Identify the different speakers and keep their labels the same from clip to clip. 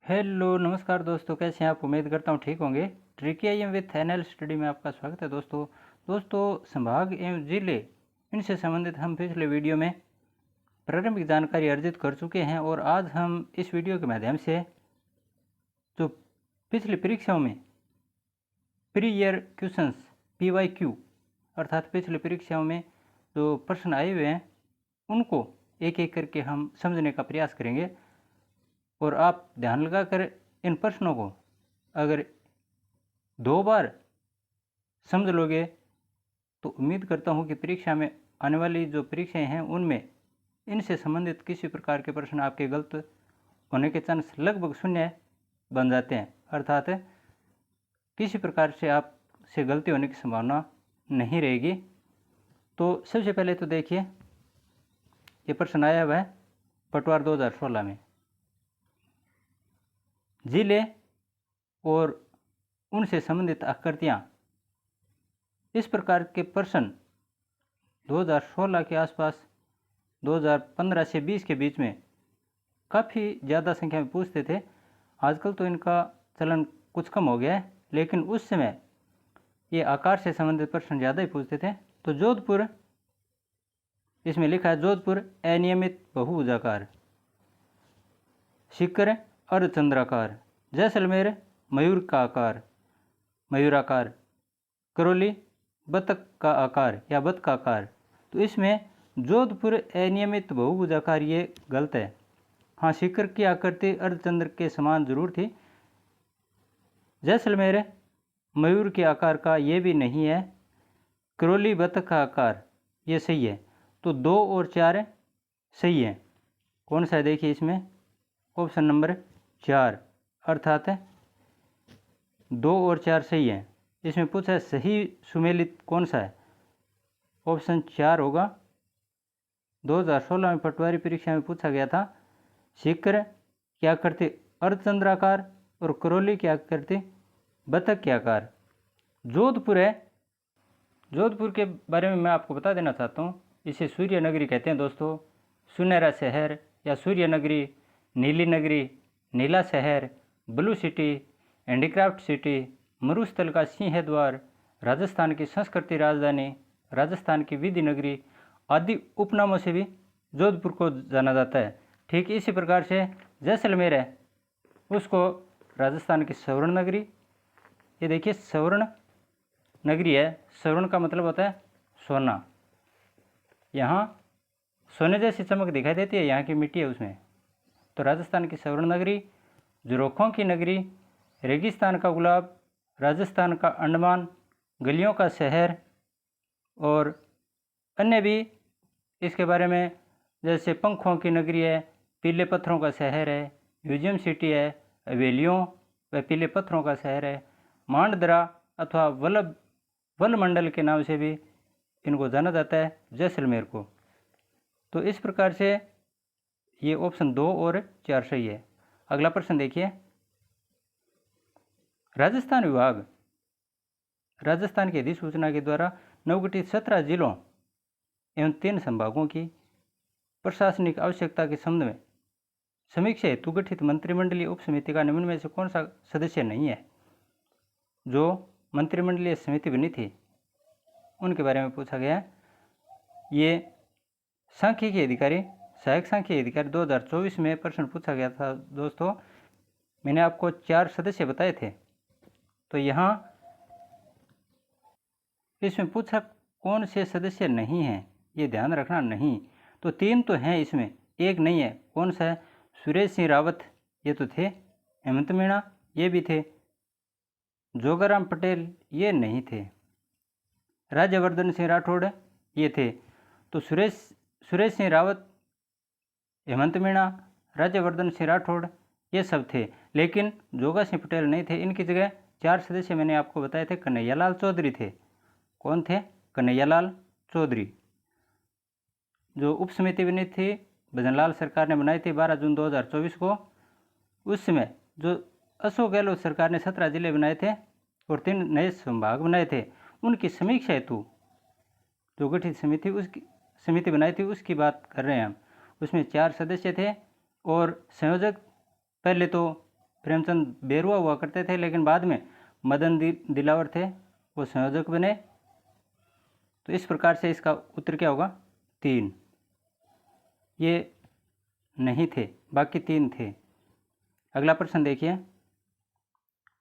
Speaker 1: Hello नमस्कार दोस्तों, कैसे हैं आप? उम्मीद करता हूँ ठीक होंगे। Tricky I am with NL study में आपका स्वागत है दोस्तों। संभाग एवं जिले इनसे संबंधित हम पिछले वीडियो में प्रारंभिक जानकारी अर्जित कर चुके हैं और आज हम इस वीडियो के माध्यम से जो पिछली परीक्षाओं में प्री ईयर क्वेश्चंस PYQ अर्थात पिछली परीक्षाओं में जो प्रश्न आए हुए हैं उनको एक एक करके हम समझने का प्रयास करेंगे। और आप ध्यान लगाकर इन प्रश्नों को अगर 2 बार समझ लोगे तो उम्मीद करता हूँ कि परीक्षा में आने वाली जो परीक्षाएं हैं उनमें इनसे संबंधित किसी प्रकार के प्रश्न आपके गलत होने के चांस लगभग शून्य बन जाते हैं, अर्थात किसी प्रकार से आपसे गलती होने की संभावना नहीं रहेगी। तो सबसे पहले तो देखिए, ये प्रश्न आया हुआ है पटवार 2016 में। जिले और उनसे संबंधित आकृतियाँ, इस प्रकार के प्रश्न 2016 के आसपास 2015 से 20 के बीच में काफ़ी ज़्यादा संख्या में पूछते थे। आजकल तो इनका चलन कुछ कम हो गया है, लेकिन उस समय ये आकार से संबंधित प्रश्न ज़्यादा ही पूछते थे। तो जोधपुर, इसमें लिखा है जोधपुर अनियमित बहुभुजाकार, सीकर अर्धचंद्राकार, जैसलमेर मयूर का आकार मयूराकार, करौली बतख का आकार या बतख का आकार। तो इसमें जोधपुर अनियमित बहुभुजाकार ये गलत है। हाँ, सीकर की आकृति अर्धचंद्र के समान जरूर थी। जैसलमेर मयूर के आकार का ये भी नहीं है। करौली बतख का आकार ये सही है। तो 2 और 4 सही है। कौन सा है देखिए, इसमें ऑप्शन नंबर 4 अर्थात 2 और 4 सही है। इसमें पूछा है सही सुमेलित कौन सा है, ऑप्शन 4 होगा। 2016 में पटवारी परीक्षा में पूछा गया था। सीकर की आकृति अर्धचंद्राकार और करौली की आकृति बतख के आकार। जोधपुर है, जोधपुर के बारे में मैं आपको बता देना चाहता हूँ। इसे सूर्य नगरी कहते हैं दोस्तों। सुनहरा शहर या सूर्य नगरी, नीली नगरी, नीला शहर, ब्लू सिटी, हैंडीक्राफ्ट सिटी, मरुस्थल का सिंह द्वार, राजस्थान की संस्कृति राजधानी, राजस्थान की विधि नगरी आदि उपनामों से भी जोधपुर को जाना जाता है। ठीक इसी प्रकार से जैसलमेर है, उसको राजस्थान की स्वर्ण नगरी, ये देखिए स्वर्ण नगरी है। स्वर्ण का मतलब होता है सोना। यहाँ सोने जैसी चमक दिखाई देती है, यहाँ की मिट्टी है उसमें। तो राजस्थान की स्वर्ण नगरी, झरोखों की नगरी, रेगिस्तान का गुलाब, राजस्थान का अंडमान, गलियों का शहर और अन्य भी इसके बारे में, जैसे पंखों की नगरी है, पीले पत्थरों का शहर है, म्यूजियम सिटी है, हवेलियों व पीले पत्थरों का शहर है, मांडदरा अथवा वलमंडल के नाम से भी इनको जाना जाता है, जैसलमेर को। तो इस प्रकार से ये ऑप्शन 2 और 4 सही है। अगला प्रश्न देखिए, राजस्थान विभाग राजस्थान की अधिसूचना के द्वारा नवगठित 17 जिलों एवं 3 संभागों की प्रशासनिक आवश्यकता के संबंध में समीक्षा हेतु गठित मंत्रिमंडलीय उप समिति का निम्न में से कौन सा सदस्य नहीं है? जो मंत्रिमंडलीय समिति बनी थी उनके बारे में पूछा गया। ये सांख्यिकी अधिकारी, सहायक सांख्यिकी अधिकारी 2024 में प्रश्न पूछा गया था दोस्तों। मैंने आपको 4 सदस्य बताए थे। तो यहाँ इसमें पूछा कौन से सदस्य नहीं हैं, ये ध्यान रखना नहीं। तो 3 तो हैं, इसमें एक नहीं है। कौन सा है? सुरेश सिंह रावत ये तो थे, हेमंत मीणा ये भी थे, जोगाराम पटेल ये नहीं थे, राज्यवर्धन सिंह राठौड़ ये थे। तो सुरेश सिंह रावत, हेमंत मीणा, राज्यवर्धन सिंह राठौड़ ये सब थे, लेकिन जोगा सिंह पटेल नहीं थे। इनकी जगह 4 सदस्य मैंने आपको बताए थे। कन्हैयालाल चौधरी थे। कौन थे? कन्हैयालाल चौधरी। जो उप समिति बनी थी भजनलाल सरकार ने बनाई थी 12 जून 2024 को। उस समय जो अशोक गहलोत सरकार ने 17 जिले बनाए थे और 3 नए संभाग बनाए थे, उनकी समीक्षा हेतु जो गठित समिति बनाई थी उसकी बात कर रहे हैं हम। उसमें 4 सदस्य थे और संयोजक पहले तो प्रेमचंद बेरुआ हुआ करते थे, लेकिन बाद में मदन दिलावर थे, वो संयोजक बने। तो इस प्रकार से इसका उत्तर क्या होगा? 3। ये नहीं थे, बाकी 3 थे। अगला प्रश्न देखिए,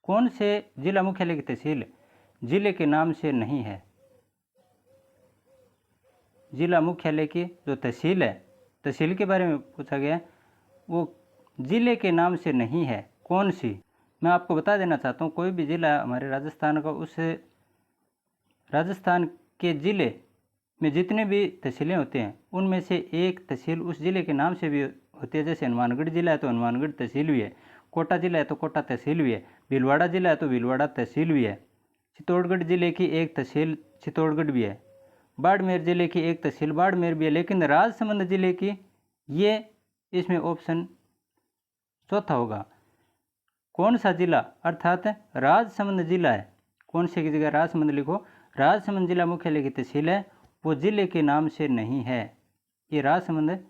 Speaker 1: कौन से जिला मुख्यालय की तहसील जिले के नाम से नहीं है? जिला मुख्यालय की जो तहसील है, तहसील के बारे में पूछा गया है, वो जिले के नाम से नहीं है, कौन सी? मैं आपको बता देना चाहता हूँ, कोई भी जिला हमारे राजस्थान का, उस राजस्थान के ज़िले में जितने भी तहसीलें होते हैं उनमें से एक तहसील उस ज़िले के नाम से भी होती है। जैसे हनुमानगढ़ जिला है तो हनुमानगढ़ तहसील भी है, कोटा जिला है तो कोटा तहसील भी है, भीलवाड़ा जिला है तो भीलवाड़ा तहसील भी है, चित्तौड़गढ़ जिले की एक तहसील चित्तौड़गढ़ भी है, बाड़मेर जिले की एक तहसील बाड़मेर भी है। लेकिन राजसमंद जिले की, ये इसमें ऑप्शन चौथा होगा। कौन सा जिला अर्थात राजसमंद जिला है, कौन से की जगह राजसमंद लिखो, राजसमंद जिला मुख्यालय की तहसील है, वो जिले के नाम से नहीं है। ये राजसमंद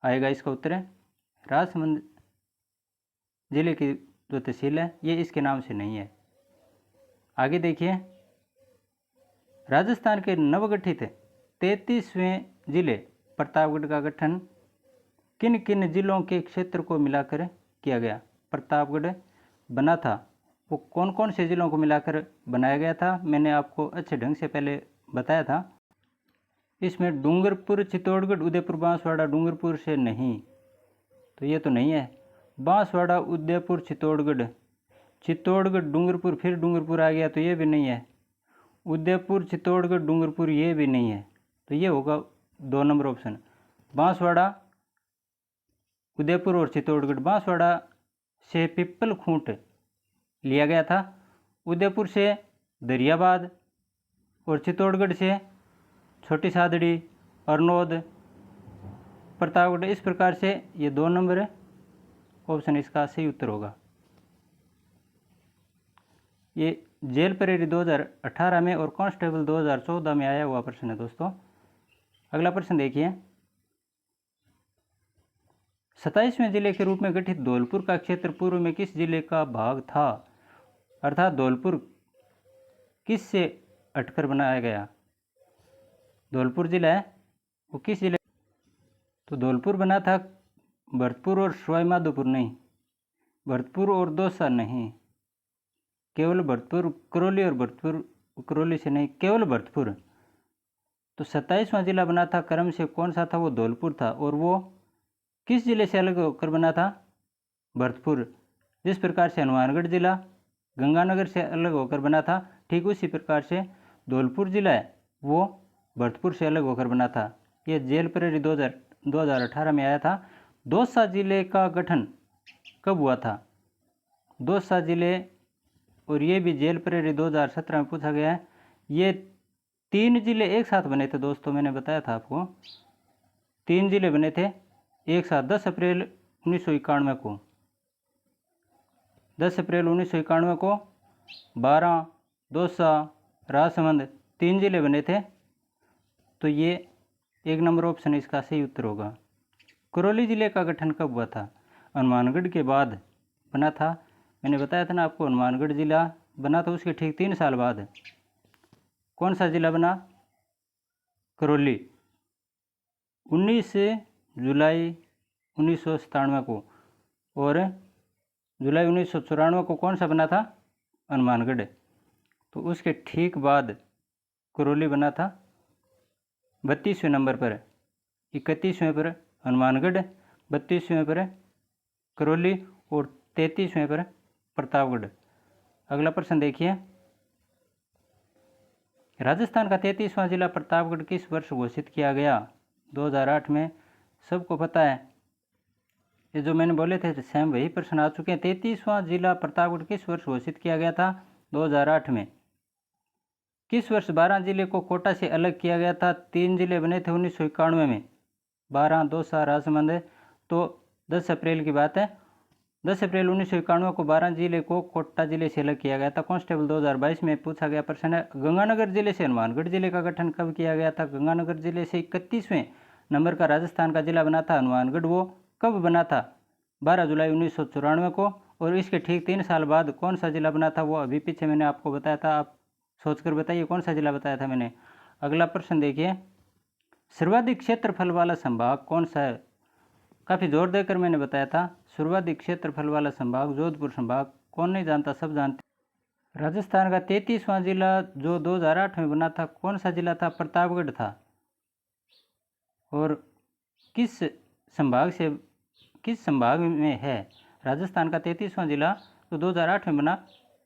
Speaker 1: आएगा, इसका उत्तर है राजसमंद जिले की जो तहसील है ये इसके नाम से नहीं है। आगे देखिए, राजस्थान के नवगठित 33वें जिले प्रतापगढ़ का गठन किन किन जिलों के क्षेत्र को मिलाकर किया गया? प्रतापगढ़ बना था, वो कौन कौन से जिलों को मिलाकर बनाया गया था? मैंने आपको अच्छे ढंग से पहले बताया था। इसमें डूंगरपुर, चित्तौड़गढ़, उदयपुर, बांसवाड़ा, डूंगरपुर से नहीं, तो ये तो नहीं है। बांसवाड़ा, उदयपुर, चित्तौड़गढ़, चित्तौड़गढ़, डूंगरपुर, फिर डूंगरपुर आ गया तो ये भी नहीं है। उदयपुर, चित्तौड़गढ़, डूंगरपुर, ये भी नहीं है, तो ये होगा 2 नंबर ऑप्शन। बांसवाड़ा, उदयपुर और चित्तौड़गढ़। बांसवाड़ा से पिपल खूंट लिया गया था, उदयपुर से दरियाबाद और चित्तौड़गढ़ से छोटी सादड़ी, अरनोद, प्रतापगढ़। इस प्रकार से ये 2 नंबर ऑप्शन इसका सही उत्तर होगा। ये जेल परेरी 2018 में और कांस्टेबल 2014 में आया हुआ प्रश्न है दोस्तों। अगला प्रश्न देखिए, 27वें जिले के रूप में गठित धौलपुर का क्षेत्र पूर्व में किस जिले का भाग था? अर्थात धौलपुर किस से हटकर बनाया गया? धौलपुर जिला है वो किस जिले? तो धौलपुर बना था भरतपुर और सवाई माधोपुर नहीं, भरतपुर और दौसा नहीं, केवल भरतपुर, करौली और भरतपुर, करौली से नहीं, केवल भरतपुर। तो 27वां जिला बना था क्रम से कौन सा था? वो धौलपुर था, और वो किस जिले से अलग होकर बना था? भरतपुर। जिस प्रकार से हनुमानगढ़ जिला गंगानगर से अलग होकर बना था, ठीक उसी प्रकार से धौलपुर जिला है वो भरतपुर से अलग होकर बना था। ये जेल परेरी 2018 में आया था। दौसा जिले का गठन कब हुआ था? दौसा जिले, और ये भी जेल परेरी 2017 में पूछा गया है। ये 3 जिले एक साथ बने थे दोस्तों, मैंने बताया था आपको, 3 जिले बने थे एक साथ 10 अप्रैल 1991 को। 10 अप्रैल 1991 को 12, दौसा, राजसमंद 3 जिले बने थे। तो ये 1 नंबर ऑप्शन इसका सही उत्तर होगा। करौली जिले का गठन कब हुआ था? हनुमानगढ़ के बाद बना था। मैंने बताया था ना आपको, हनुमानगढ़ जिला बना था उसके ठीक 3 साल बाद कौन सा जिला बना? करौली। 19 जुलाई 1997 को, और जुलाई 1994 को कौन सा बना था? हनुमानगढ़। तो उसके ठीक बाद करौली बना था 32वें नंबर पर, 31वें पर हनुमानगढ़, 32वें पर करौली और 33वें पर प्रतापगढ़। अगला प्रश्न देखिए, राजस्थान का 33वां जिला प्रतापगढ़ किस वर्ष घोषित किया गया? 2008 में। सबको पता है, ये जो मैंने बोले थे सेम वही प्रश्न आ चुके हैं। 33वां जिला प्रतापगढ़ किस वर्ष घोषित किया गया था? 2008 में। किस वर्ष 12 जिले को कोटा से अलग किया गया था? 3 जिले बने थे 1991 में, 12, दौसा, राजसमंद। तो 10 अप्रैल की बात है, 10 अप्रैल 1991 को 12 जिले को कोटा जिले से अलग किया गया था। कांस्टेबल 2022 में पूछा गया प्रश्न है, गंगानगर जिले से हनुमानगढ़ जिले का गठन कब किया गया था? गंगानगर जिले से 31वें नंबर का राजस्थान का जिला बना था हनुमानगढ़, वो कब बना था? 12 जुलाई 1994 को, और इसके ठीक 3 साल बाद कौन सा जिला बना था, वो अभी पीछे मैंने आपको बताया था। आप सोचकर बताइए कौन सा जिला बताया था मैंने। अगला प्रश्न देखिए, सर्वाधिक क्षेत्रफल वाला संभाग कौन सा है? काफ़ी जोर देकर मैंने बताया था, सर्वाधिक क्षेत्रफल वाला संभाग जोधपुर संभाग। कौन नहीं जानता, सब जानते। राजस्थान का 33वां जिला जो 2008 में बना था, कौन सा जिला था? प्रतापगढ़ था। और किस संभाग में है? राजस्थान का 33वां जिला जो 2008 में बना,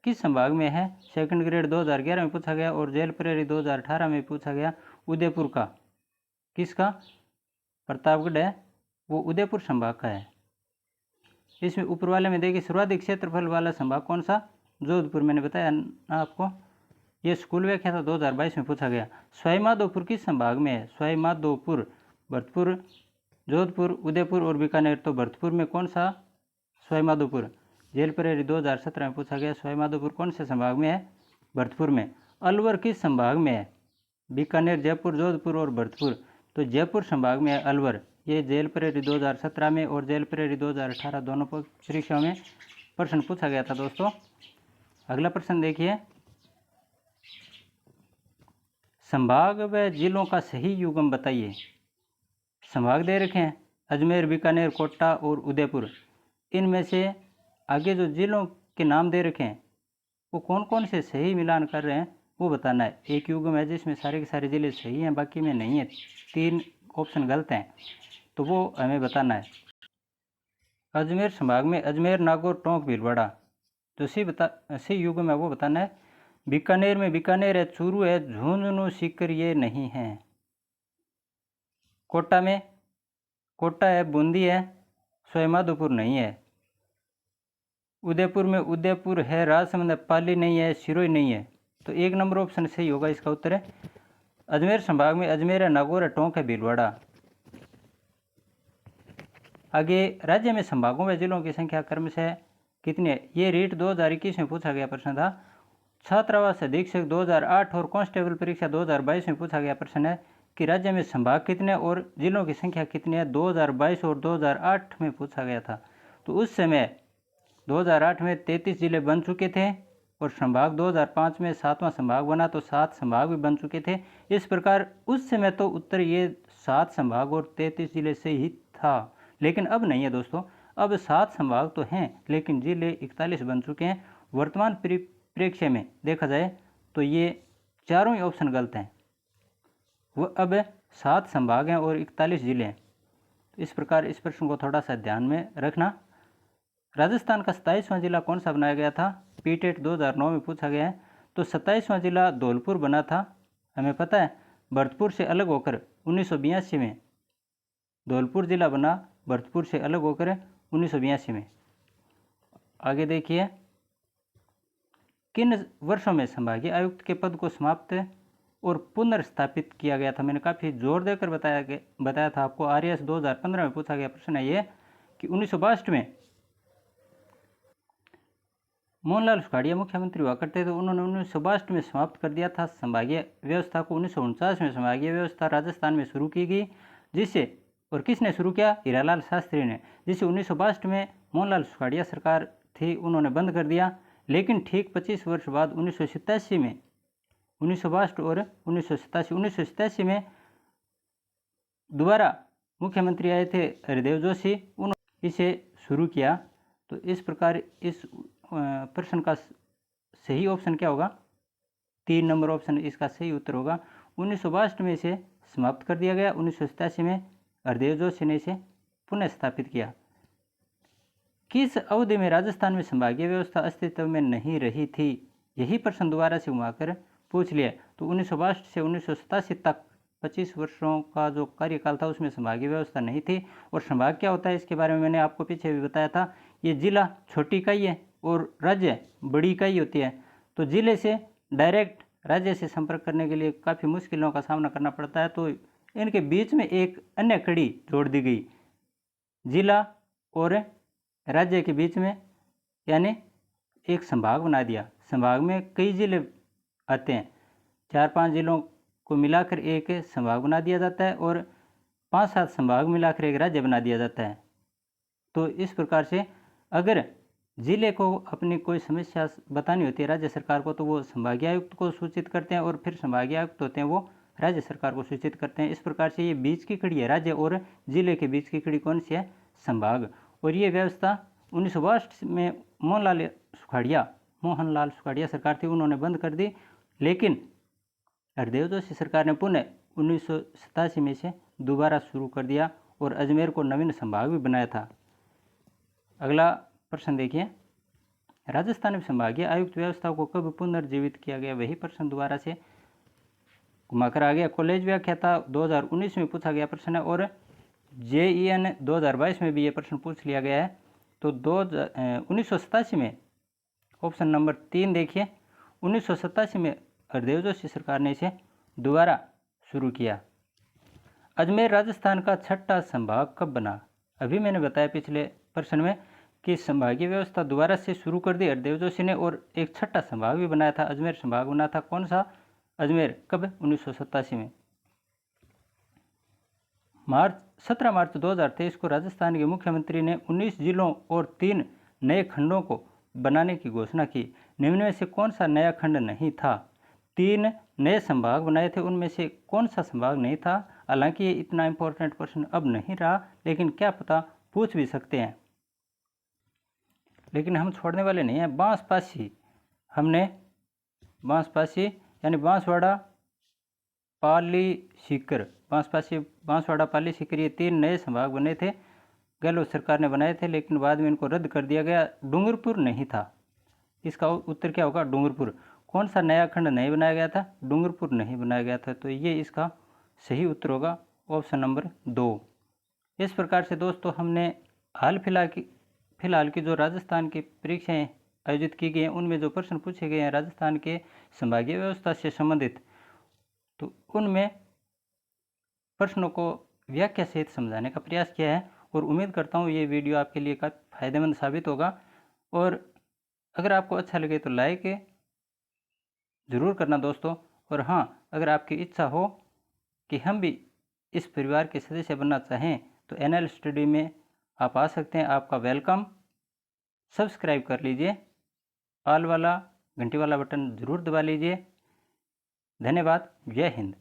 Speaker 1: किस संभाग में है? सेकंड ग्रेड 2011 में पूछा गया और जेल प्रेरी 2018 में पूछा गया। उदयपुर का, किसका? प्रतापगढ़ है, वो उदयपुर संभाग का है। इसमें ऊपर वाले में देखिए, सर्वाधिक क्षेत्रफल वाला संभाग कौन सा? जोधपुर। मैंने बताया ना आपको, ये स्कूल व्याख्या था 2022 में पूछा गया। सवाई माधोपुर किस संभाग में है? सवाई माधोपुर, भरतपुर, जोधपुर, उदयपुर और बीकानेर। तो भरतपुर में कौन सा? सवाई माधोपुर। जेल प्रेरी 2017 में पूछा गया, सवाई माधोपुर कौन से संभाग में है? भरतपुर में। अलवर किस संभाग में है? बीकानेर, जयपुर, जोधपुर और भरतपुर। तो जयपुर संभाग में है अलवर। ये जेल प्रेरी 2017 में और जेल प्रेरी 2018 दोनों परीक्षाओं में प्रश्न पूछा गया था दोस्तों। अगला प्रश्न देखिए, संभाग व जिलों का सही युग्म बताइए। संभाग दे रखे हैं अजमेर, बीकानेर, कोटा और उदयपुर। इनमें से आगे जो जिलों के नाम दे रखे हैं वो कौन कौन से सही मिलान कर रहे हैं वो बताना है। एक युग्म है जिसमें सारे के सारे जिले सही हैं, बाकी में नहीं है, 3 ऑप्शन गलत हैं, तो वो हमें बताना है। अजमेर संभाग में अजमेर, नागौर, टोंक, भीलवाड़ा। जो सही युग्म है वो बताना है। बीकानेर में बीकानेर है, चूरू है, झुंझुनू, सीकर ये नहीं है। कोटा में कोटा है, बूंदी है, सवाई माधोपुर नहीं है। उदयपुर में उदयपुर है, राजसमंद है, पाली नहीं है, सिरोही नहीं है। तो 1 नंबर ऑप्शन सही होगा, इसका उत्तर है। अजमेर संभाग में अजमेर है, नागौर है, टोंक है, भीलवाड़ा। आगे राज्य में संभागों व जिलों की संख्या क्रमशः कितनी है? ये रीट 2021 में पूछा गया प्रश्न था। छात्रावास अधीक्षक 2008 और कांस्टेबल परीक्षा 2022 में पूछा गया प्रश्न है कि राज्य में संभाग कितने और जिलों की संख्या कितनी है। 2022 और 2008 में पूछा गया था। तो उस समय 2008 में 33 जिले बन चुके थे और संभाग 2005 में 7वां संभाग बना, तो 7 संभाग भी बन चुके थे। इस प्रकार उस समय तो उत्तर ये 7 संभाग और 33 जिले से ही था, लेकिन अब नहीं है दोस्तों। अब 7 संभाग तो हैं लेकिन जिले 41 बन चुके हैं। वर्तमान परिप्रेक्ष्य में देखा जाए तो ये चारों ही ऑप्शन गलत हैं। वो अब 7 संभाग हैं और 41 जिले हैं। इस प्रकार इस प्रश्न को थोड़ा सा ध्यान में रखना। राजस्थान का 27वां जिला कौन सा बनाया गया था? पीटेट 2009 में पूछा गया है। तो 27वां जिला धौलपुर बना था, हमें पता है। भरतपुर से अलग होकर 1982 में धौलपुर जिला बना, भरतपुर से अलग होकर 1982 में। आगे देखिए, किन वर्षों में संभागीय आयुक्त के पद को समाप्त और पुनर्स्थापित किया गया था? मैंने काफ़ी जोर देकर बताया था आपको। आरएएस 2015 में पूछा गया प्रश्न है ये कि 1962 में मोहनलाल सुखाड़िया मुख्यमंत्री हुआ करते थे, उन्होंने 1962 में समाप्त कर दिया था संभागीय व्यवस्था को। 1949 में संभागीय व्यवस्था राजस्थान में शुरू की गई, जिससे, और किसने शुरू किया? हीरालाल शास्त्री ने, जिसे 1962 में मोहनलाल सुखाड़िया सरकार थी उन्होंने बंद कर दिया। लेकिन ठीक 25 वर्ष बाद 1987 में, 1962 और 1987 में दोबारा मुख्यमंत्री आए थे हरिदेव जोशी, उन्होंने इसे शुरू किया। तो इस प्रकार इस प्रश्न का सही ऑप्शन क्या होगा? 3 नंबर ऑप्शन इसका सही उत्तर होगा। 1962 में इसे समाप्त कर दिया गया, 1987 में हरदेव जोशी ने इसे पुनः स्थापित किया। किस अवधि में राजस्थान में संभागीय व्यवस्था अस्तित्व में नहीं रही थी? यही प्रश्न दोबारा से घुमाकर पूछ लिया। तो 1962 से 1987 तक 25 वर्षों का जो कार्यकाल था उसमें संभागीय व्यवस्था नहीं थी। और संभाग क्या होता है इसके बारे में मैंने आपको पीछे भी बताया था। ये जिला छोटी इकाई है और राज्य बड़ी इकाई होती है। तो जिले से डायरेक्ट राज्य से संपर्क करने के लिए काफ़ी मुश्किलों का सामना करना पड़ता है। तो इनके बीच में एक अन्य कड़ी जोड़ दी गई, जिला और राज्य के बीच में, यानी एक संभाग बना दिया। संभाग में कई जिले आते हैं, 4-5 जिलों को मिलाकर एक संभाग बना दिया जाता है और 5-7 संभाग मिलाकर एक राज्य बना दिया जाता है। तो इस प्रकार से अगर जिले को अपनी कोई समस्या बतानी होती है राज्य सरकार को, तो वो संभागीय आयुक्त को सूचित करते हैं, और फिर संभागीय आयुक्त होते हैं वो राज्य सरकार को सूचित करते हैं। इस प्रकार से ये बीच की कड़ी है, राज्य और जिले के बीच की कड़ी कौन सी है? संभाग। और ये व्यवस्था 1962 में मोहनलाल सुखाड़िया सरकार थी, उन्होंने बंद कर दी। लेकिन हरदेव जोशी सरकार ने पुनः 1987 में से दोबारा शुरू कर दिया और अजमेर को नवीन संभाग भी बनाया था। अगला प्रश्न देखिए, राजस्थान में संभागीय आयुक्त व्यवस्था को कब पुनर्जीवित किया गया? वही प्रश्न दोबारा से घुमाकर आ गया। कॉलेज व्याख्याता 2019 में पूछा गया प्रश्न है, और JEN 2022 में भी ये प्रश्न पूछ लिया गया है। तो 1987 में ऑप्शन नंबर 3 देखिए, 1987 में हरदेव जोशी सरकार ने इसे दोबारा शुरू किया। अजमेर राजस्थान का छठा संभाग कब बना? अभी मैंने बताया पिछले प्रश्न में कि संभागीय व्यवस्था दोबारा से शुरू कर दी हरदेव जोशी ने, और एक छठा संभाग भी बनाया था, अजमेर संभाग बना था। कौन सा? अजमेर। कब? 1987 में। 17 मार्च 2023 को राजस्थान के मुख्यमंत्री ने 19 जिलों और 3 नए खंडों को बनाने की घोषणा की। निम्न में से कौन सा नया खंड नहीं था? 3 नए संभाग बनाए थे, उनमें से कौन सा संभाग नहीं था? हालांकि ये इतना इंपॉर्टेंट प्रश्न अब नहीं रहा, लेकिन क्या पता पूछ भी सकते हैं, लेकिन हम छोड़ने वाले नहीं हैं। बांसपासी, हमने बांसपासी यानी बांसवाड़ा, पाली, सीकर, बांसवाड़ा, पाली, सीकर, ये 3 नए संभाग बने थे, गहलोत सरकार ने बनाए थे, लेकिन बाद में इनको रद्द कर दिया गया। डूंगरपुर नहीं था। इसका उत्तर क्या होगा? डूंगरपुर। कौन सा नया खंड नहीं बनाया गया था? डूंगरपुर नहीं बनाया गया था। तो ये इसका सही उत्तर होगा ऑप्शन नंबर 2। इस प्रकार से दोस्तों हमने हाल फिलहाल की जो राजस्थान की परीक्षाएं आयोजित की गई हैं, उनमें जो प्रश्न पूछे गए हैं राजस्थान के संभागीय व्यवस्था से संबंधित, तो उनमें प्रश्नों को व्याख्या सहित समझाने का प्रयास किया है, और उम्मीद करता हूँ ये वीडियो आपके लिए काफ़ी फायदेमंद साबित होगा। और अगर आपको अच्छा लगे तो लाइक ज़रूर करना दोस्तों। और हाँ, अगर आपकी इच्छा हो कि हम भी इस परिवार के सदस्य बनना चाहें, तो NL स्टडी में आप आ सकते हैं। आपका वेलकम। सब्सक्राइब कर लीजिए, ऑल वाला घंटी वाला बटन ज़रूर दबा लीजिए। धन्यवाद। जय हिंद।